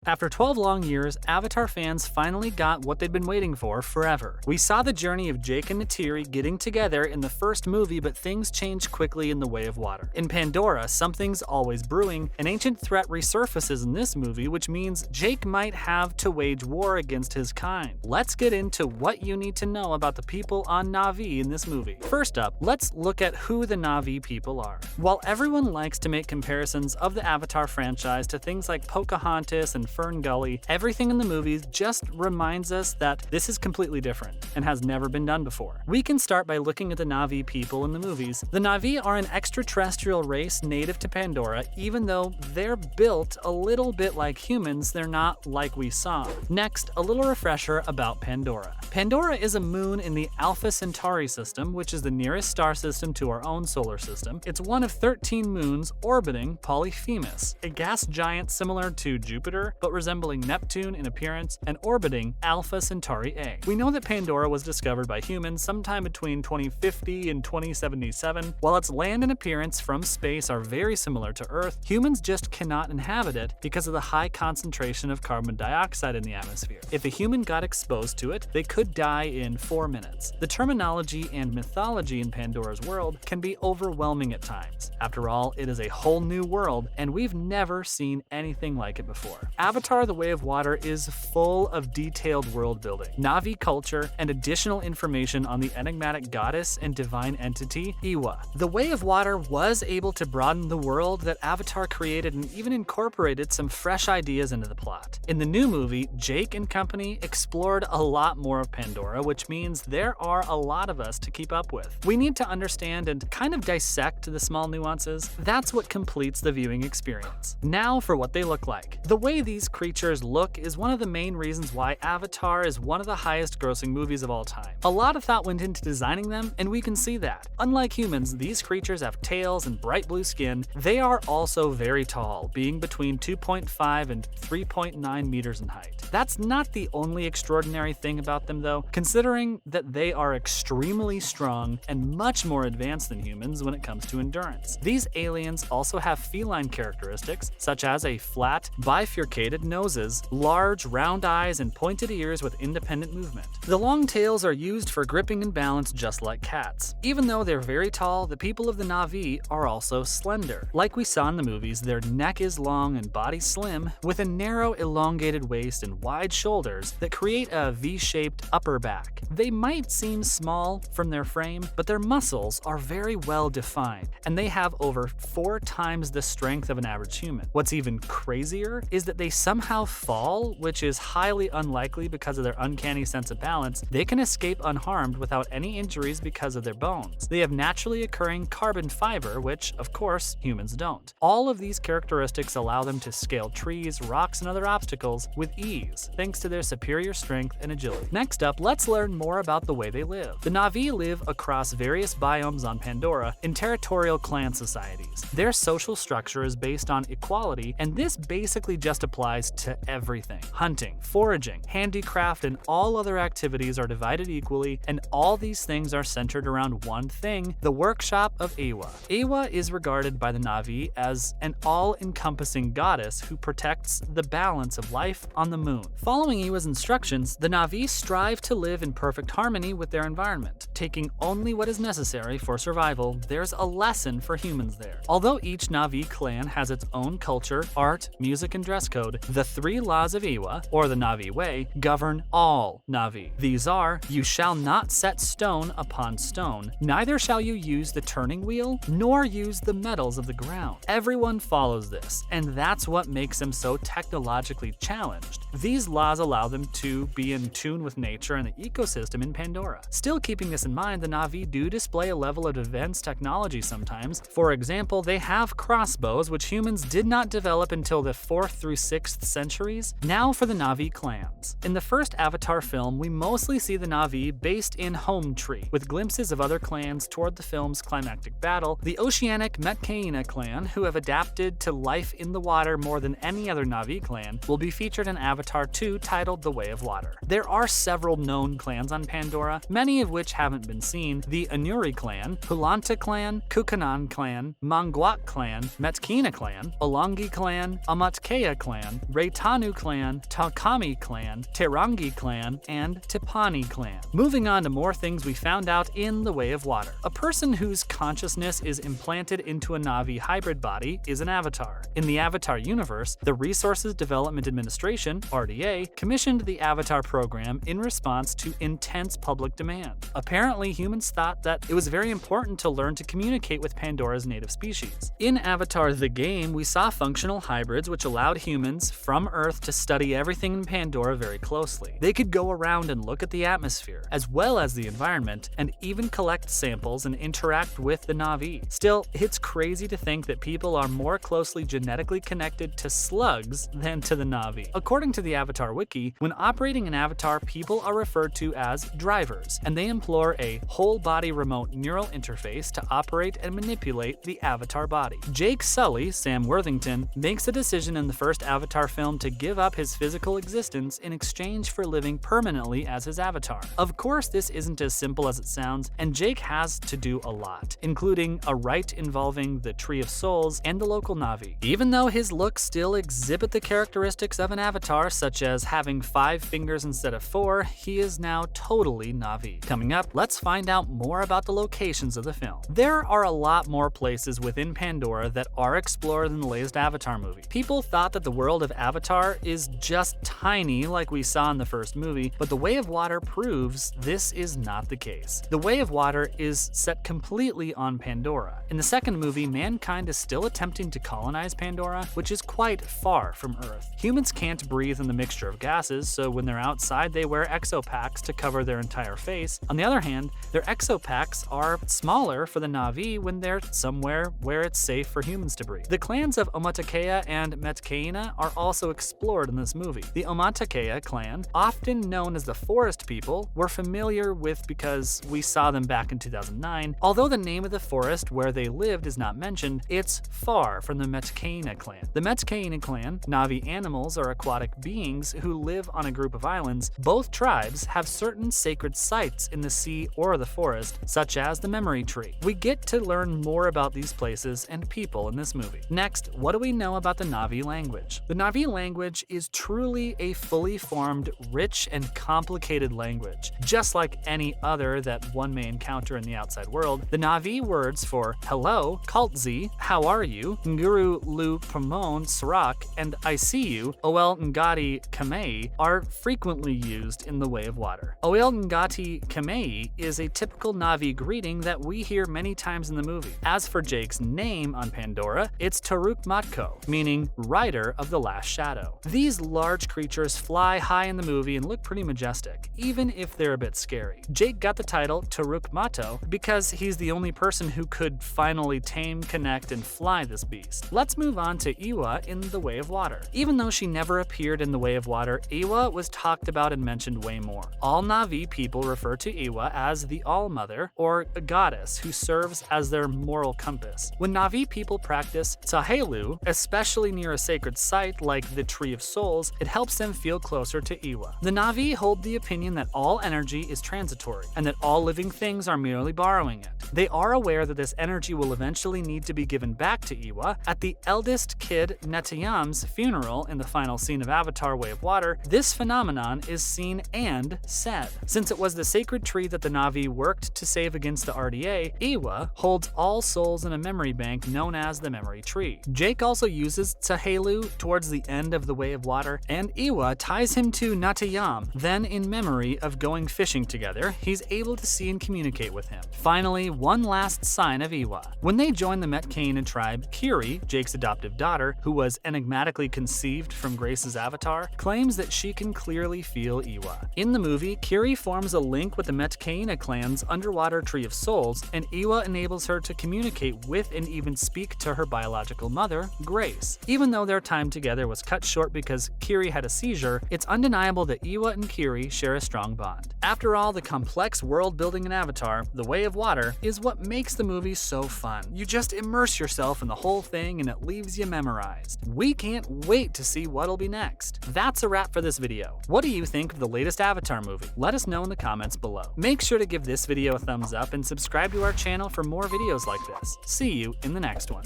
After 12 long years, Avatar fans finally got what they'd been waiting for forever. We saw the journey of Jake and Neytiri getting together in the first movie, but things changed quickly in The Way of Water. In Pandora, something's always brewing. An ancient threat resurfaces in this movie, which means Jake might have to wage war against his kind. Let's get into what you need to know about the people on Na'vi in this movie. First up, let's look at who the Na'vi people are. While everyone likes to make comparisons of the Avatar franchise to things like Pocahontas and Fern Gully, everything in the movies just reminds us that this is completely different and has never been done before. We can start by looking at the Na'vi people in the movies. The Na'vi are an extraterrestrial race native to Pandora. Even though they're built a little bit like humans, they're not like we saw. Next, a little refresher about Pandora. Pandora is a moon in the Alpha Centauri system, which is the nearest star system to our own solar system. It's one of 13 moons orbiting Polyphemus, a gas giant similar to Jupiter, but resembling Neptune in appearance and orbiting Alpha Centauri A. We know that Pandora was discovered by humans sometime between 2050 and 2077. While its land and appearance from space are very similar to Earth, humans just cannot inhabit it because of the high concentration of carbon dioxide in the atmosphere. If a human got exposed to it, they could die in 4 minutes. The terminology and mythology in Pandora's world can be overwhelming at times. After all, it is a whole new world, and we've never seen anything like it before. Avatar: The Way of Water is full of detailed world building, Na'vi culture, and additional information on the enigmatic goddess and divine entity, Eywa. The Way of Water was able to broaden the world that Avatar created and even incorporated some fresh ideas into the plot. In the new movie, Jake and company explored a lot more of Pandora, which means there are a lot of us to keep up with. We need to understand and kind of dissect the small nuances. That's what completes the viewing experience. Now for what they look like. The way these creatures look is one of the main reasons why Avatar is one of the highest grossing movies of all time. A lot of thought went into designing them, and we can see that. Unlike humans, these creatures have tails and bright blue skin. They are also very tall, being between 2.5 and 3.9 meters in height. That's not the only extraordinary thing about them though, considering that they are extremely strong and much more advanced than humans when it comes to endurance. These aliens also have feline characteristics, such as a flat, bifurcated noses, large, round eyes, and pointed ears with independent movement. The long tails are used for gripping and balance just like cats. Even though they're very tall, the people of the Na'vi are also slender. Like we saw in the movies, their neck is long and body slim, with a narrow, elongated waist and wide shoulders that create a V-shaped upper back. They might seem small from their frame, but their muscles are very well defined, and they have over 4 times the strength of an average human. What's even crazier is that they somehow fall, which is highly unlikely because of their uncanny sense of balance. They can escape unharmed without any injuries because of their bones. They have naturally occurring carbon fiber, which, of course, humans don't. All of these characteristics allow them to scale trees, rocks, and other obstacles with ease, thanks to their superior strength and agility. Next up, let's learn more about the way they live. The Na'vi live across various biomes on Pandora in territorial clan societies. Their social structure is based on equality, and this basically just applies to everything. Hunting, foraging, handicraft, and all other activities are divided equally, and all these things are centered around one thing: the workshop of Eywa. Eywa is regarded by the Na'vi as an all-encompassing goddess who protects the balance of life on the moon. Following Eywa's instructions, the Na'vi strive to live in perfect harmony with their environment, taking only what is necessary for survival. There's a lesson for humans there. Although each Na'vi clan has its own culture, art, music, and dress code, the 3 laws of Eywa, or the Na'vi way, govern all Na'vi. These are: you shall not set stone upon stone, neither shall you use the turning wheel, nor use the metals of the ground. Everyone follows this, and that's what makes them so technologically challenged. These laws allow them to be in tune with nature and the ecosystem in Pandora. Still keeping this in mind, the Na'vi do display a level of advanced technology sometimes. For example, they have crossbows, which humans did not develop until the 4th through 6th centuries. Now for the Na'vi clans. In the first Avatar film, we mostly see the Na'vi based in Home Tree, with glimpses of other clans toward the film's climactic battle. The Oceanic Metkayina clan, who have adapted to life in the water more than any other Na'vi clan, will be featured in Avatar 2 titled The Way of Water. There are several known clans on Pandora, many of which haven't been seen: the Anuri clan, Hulanta clan, Kukanan clan, Mangwat clan, Metkayina clan, Olangi clan, Amatkea clan, clan, Reitanu clan, Takami clan, Terangi clan, and Tipani clan. Moving on to more things we found out in The Way of Water. A person whose consciousness is implanted into a Na'vi hybrid body is an avatar. In the Avatar universe, the Resources Development Administration, RDA, commissioned the Avatar program in response to intense public demand. Apparently, humans thought that it was very important to learn to communicate with Pandora's native species. In Avatar the game, we saw functional hybrids which allowed humans from Earth to study everything in Pandora very closely. They could go around and look at the atmosphere, as well as the environment, and even collect samples and interact with the Na'vi. Still, it's crazy to think that people are more closely genetically connected to slugs than to the Na'vi. According to the Avatar Wiki, when operating an avatar, people are referred to as drivers, and they employ a whole-body remote neural interface to operate and manipulate the avatar body. Jake Sully, Sam Worthington, makes a decision in the first Avatar film to give up his physical existence in exchange for living permanently as his avatar. Of course, this isn't as simple as it sounds, and Jake has to do a lot, including a rite involving the Tree of Souls and the local Na'vi. Even though his looks still exhibit the characteristics of an avatar, such as having 5 fingers instead of 4, he is now totally Na'vi. Coming up, let's find out more about the locations of the film. There are a lot more places within Pandora that are explored in the latest Avatar movie. People thought that the world of Avatar is just tiny like we saw in the first movie, but The Way of Water proves this is not the case. The Way of Water is set completely on Pandora. In the second movie, mankind is still attempting to colonize Pandora, which is quite far from Earth. Humans can't breathe in the mixture of gases, so when they're outside, they wear exopacks to cover their entire face. On the other hand, their exopacks are smaller for the Na'vi when they're somewhere where it's safe for humans to breathe. The clans of Omatakea and Metkayina are also explored in this movie. The Omatakea clan, often known as the Forest People, we're familiar with because we saw them back in 2009. Although the name of the forest where they lived is not mentioned, it's far from the Metkayina clan. The Metkayina clan, Na'vi animals or aquatic beings who live on a group of islands. Both tribes have certain sacred sites in the sea or the forest, such as the Memory Tree. We get to learn more about these places and people in this movie. Next, what do we know about the Na'vi language? The Na'vi language is truly a fully formed, rich, and complicated language. Just like any other that one may encounter in the outside world, the Na'vi words for hello, Kaltzi, how are you, Nguru Lu Pramon Sarak, and I see you, Oel Ngati Kamei, are frequently used in The Way of Water. Oel Ngati Kamei is a typical Na'vi greeting that we hear many times in the movie. As for Jake's name on Pandora, it's Taruk Matko, meaning Rider of the Last Shadow. These large creatures fly high in the movie and look pretty majestic, even if they're a bit scary. Jake got the title Taruk Mato because he's the only person who could finally tame, connect, and fly this beast. Let's move on to Eywa in The Way of Water. Even though she never appeared in The Way of Water, Eywa was talked about and mentioned way more. All Na'vi people refer to Eywa as the All-Mother, or a goddess who serves as their moral compass. When Na'vi people practice Tsahelu, especially near a sacred site like the Tree of Souls, it helps them feel closer to Eywa. The Na'vi hold the opinion that all energy is transitory, and that all living things are merely borrowing it. They are aware that this energy will eventually need to be given back to Eywa. At the eldest kid Neteyam's funeral in the final scene of Avatar: Way of Water, this phenomenon is seen and said. Since it was the sacred tree that the Na'vi worked to save against the RDA, Eywa holds all souls in a memory bank known as the Memory Tree. Jake also uses Tsahelu towards the end of The Way of Water, and Eywa ties him to Neteyam. Then, in memory of going fishing together, he's able to see and communicate with him. Finally, one last sign of Eywa. When they join the Metkayina tribe, Kiri, Jake's adoptive daughter, who was enigmatically conceived from Grace's avatar, claims that she can clearly feel Eywa. In the movie, Kiri forms a link with the Metkayina clan's underwater Tree of Souls, and Eywa enables her to communicate with and even speak to her biological mother, Grace. Even though their time together was cut short because Kiri had a seizure, it's undeniable that Eywa and Kiri share a strong bond. After all, the complex world building in Avatar: The Way of Water is what makes the movie so fun. You just immerse yourself in the whole thing and it leaves you memorized. We can't wait to see what'll be next. That's a wrap for this video. What do you think of the latest Avatar movie? Let us know in the comments below. Make sure to give this video a thumbs up and subscribe to our channel for more videos like this. See you in the next one.